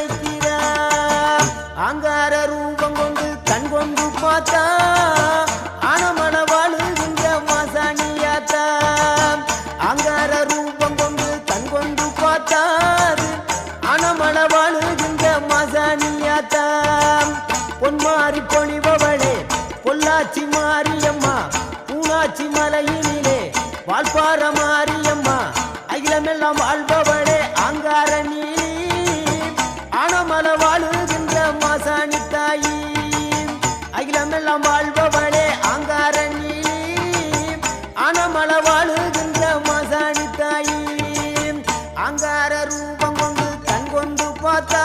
வணைக்கிறார் அங்கார ரூபம் கொண்டு கண் கொண்டு பார்த்தா அணமண வாழுகின்ற மாசாணியாத்தா அங்கார ரூபம் கொண்டு கண் கொண்டு பார்த்தார் அணமண வாழுகின்ற மாசாணியாத்தா பொன்மாறி பொழிபவளே பொள்ளாச்சி மாரியம்மா பூனாச்சி மலையினிலே வால்பார மாரியம்மா அகிலமெல்லாம் வாழ்பவளே அங்கார நீலி அணமல வாழுகின்ற மாசாணி தாயி அகிலமெல்லாம் வாழ்பவளே அங்கார நீலி அணமல வாழுகின்ற மாசாணி தாயி அங்கார ரூபம் கொண்டு கண் கொண்டு பார்த்தா